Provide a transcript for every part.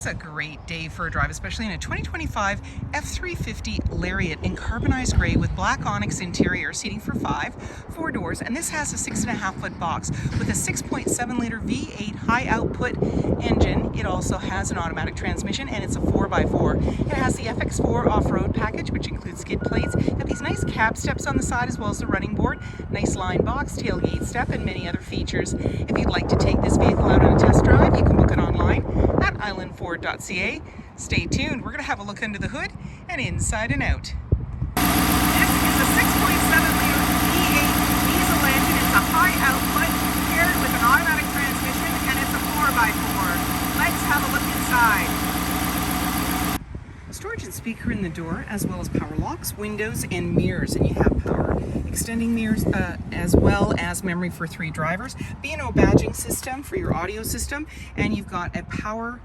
It's a great day for a drive, especially in a 2025 F-350 LARIAT in carbonized gray with black onyx interior, seating for 5, 4 doors, and this has a 6.5-foot box with a 6.7-liter V8 high output engine. It also has an automatic transmission and it's a 4x4. It has the FX4 off-road package, which includes skid plates. Got these nice cab steps on the side as well as the running board, nice line box, tailgate step, and many other features. If you'd like to take this vehicle out on a test drive, you can book it online at islandford.ca. Stay tuned. We're going to have a look under the hood and inside and out. This is a 6.7-liter V8 diesel engine. It's a high output paired with an automatic transmission, and it's a 4x4. Let's have a look inside. Storage and speaker in the door, as well as power locks, windows, and mirrors, and you have power extending mirrors as well as memory for 3 drivers, B&O badging system for your audio system, and you've got a power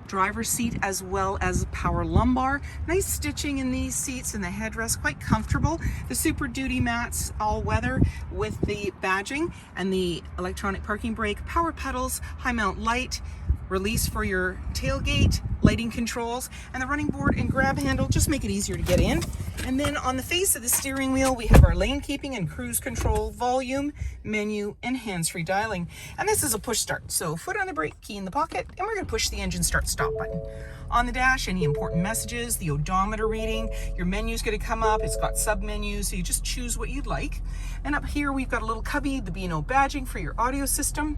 driver's seat as well as power lumbar. Nice stitching in these seats and the headrest, quite comfortable. The Super Duty mats, all weather with the badging and the electronic parking brake, power pedals, high mount light, release for your tailgate, lighting controls, and the running board and grab handle just make it easier to get in. And then on the face of the steering wheel, we have our lane keeping and cruise control, volume, menu, and hands-free dialing. And this is a push start, so foot on the brake, key in the pocket, and we're going to push the engine start stop button. On the dash, any important messages, the odometer reading, your menu's going to come up. It's got sub menus, so you just choose what you'd like. And up here we've got a little cubby, the B&O badging for your audio system,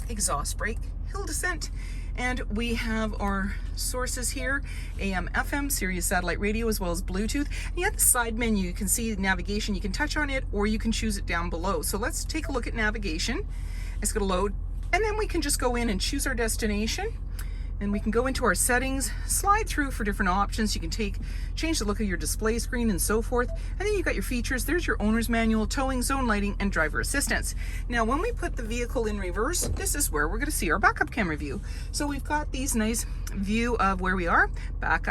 exhaust brake, hill descent, and we have our sources here, AM, FM, Sirius satellite radio, as well as Bluetooth. And you have the side menu, you can see navigation, you can touch on it or you can choose it down below. So let's take a look at navigation. It's going to load, and then we can just go in and choose our destination. And we can go into our settings, slide through for different options. You can change the look of your display screen and so forth. And then you've got your features. There's your owner's manual, towing, zone lighting, and driver assistance. Now, when we put the vehicle in reverse, this is where we're going to see our backup camera view. So we've got these nice view of where we are, back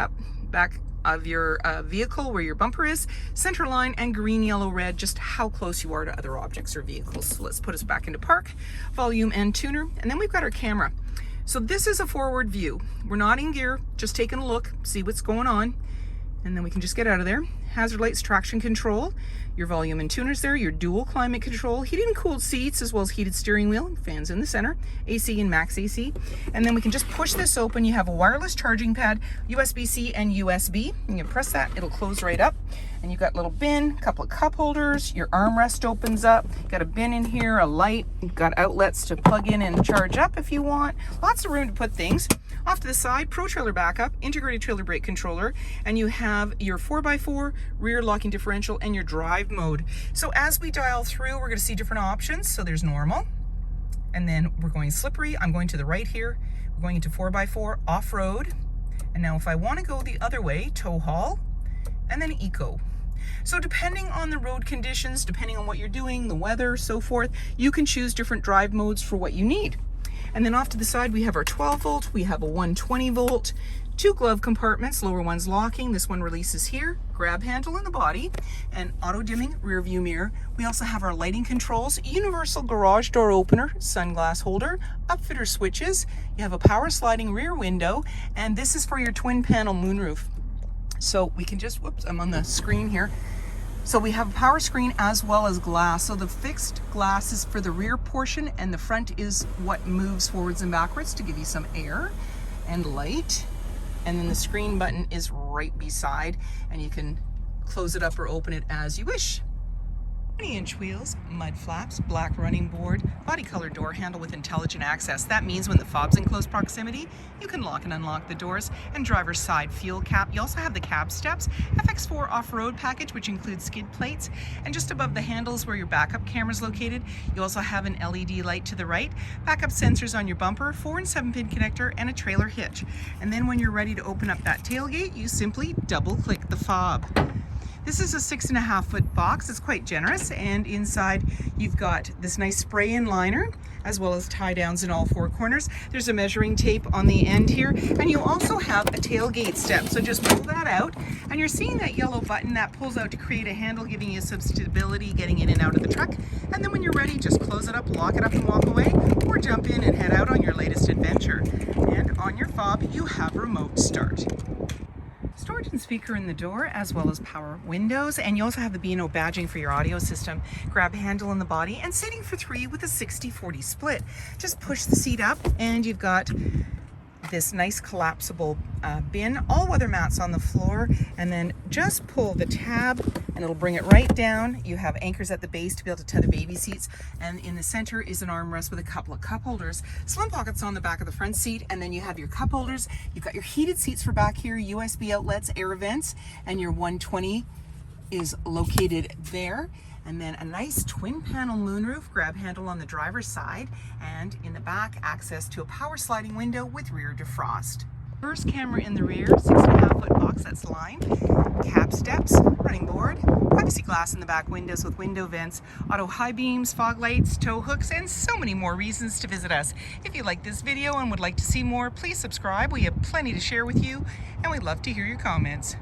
of your vehicle, where your bumper is, center line, and green, yellow, red, just how close you are to other objects or vehicles. So let's put us back into park, volume and tuner, and then we've got our camera. So this is a forward view. We're not in gear, just taking a look, see what's going on, and then we can just get out of there. Hazard lights, traction control, your volume and tuners there, your dual climate control, heated and cooled seats, as well as heated steering wheel, fans in the center, AC and max AC. And then we can just push this open. You have a wireless charging pad, USB-C and USB. And you press that, it'll close right up. And you've got a little bin, a couple of cup holders, your armrest opens up, got a bin in here, a light, you've got outlets to plug in and charge up if you want. Lots of room to put things. Off to the side, Pro Trailer backup, integrated trailer brake controller, and you have your 4x4, rear locking differential, and your drive mode. So as we dial through, we're going to see different options. So there's normal, and then we're going slippery. I'm going to the right here. We're going into 4x4, off-road, and now if I want to go the other way, tow haul, and then eco. So depending on the road conditions, depending on what you're doing, the weather, so forth, you can choose different drive modes for what you need. And then off to the side, we have our 12 volt, we have a 120 volt, 2 glove compartments, lower one's locking, this one releases here, grab handle in the body, and auto dimming rear view mirror. We also have our lighting controls, universal garage door opener, sunglass holder, upfitter switches, you have a power sliding rear window, and this is for your twin panel moonroof. So we can just, whoops, I'm on the screen here. So we have a power screen as well as glass. So the fixed glass is for the rear portion and the front is what moves forwards and backwards to give you some air and light. And then the screen button is right beside and you can close it up or open it as you wish. 20-inch wheels, mud flaps, black running board, body color door handle with intelligent access. That means when the fob's in close proximity, you can lock and unlock the doors, and driver's side fuel cap. You also have the cab steps, FX4 off-road package, which includes skid plates, and just above the handles where your backup camera is located, you also have an LED light to the right, backup sensors on your bumper, 4 and 7-pin connector, and a trailer hitch. And then when you're ready to open up that tailgate, you simply double-click the fob. This is a 6.5-foot box. It's quite generous, and inside you've got this nice spray-in liner as well as tie downs in all four corners. There's a measuring tape on the end here, and you also have a tailgate step. So just pull that out, and you're seeing that yellow button that pulls out to create a handle, giving you some stability getting in and out of the truck. And then when you're ready, just close it up, lock it up, and walk away, or jump in and head out on your latest adventure. And on your fob, you have remote start. Storage and speaker in the door, as well as power windows, and you also have the B&O badging for your audio system. Grab handle in the body, and seating for 3 with a 60-40 split. Just push the seat up, and you've got this nice collapsible bin, all weather mats on the floor, and then just pull the tab and it'll bring it right down. You have anchors at the base to be able to tether baby seats, and in the center is an armrest with a couple of cup holders. Slim pockets on the back of the front seat, and then you have your cup holders. You've got your heated seats for back here, USB outlets, air vents, and your 120 is located there. And then a nice twin panel moonroof, grab handle on the driver's side, and in the back, access to a power sliding window with rear defrost. First camera in the rear, 6.5-foot box that's lined, cab steps, running board, privacy glass in the back windows with window vents, auto high beams, fog lights, tow hooks, and so many more reasons to visit us. If you like this video and would like to see more, please subscribe. We have plenty to share with you, and we'd love to hear your comments.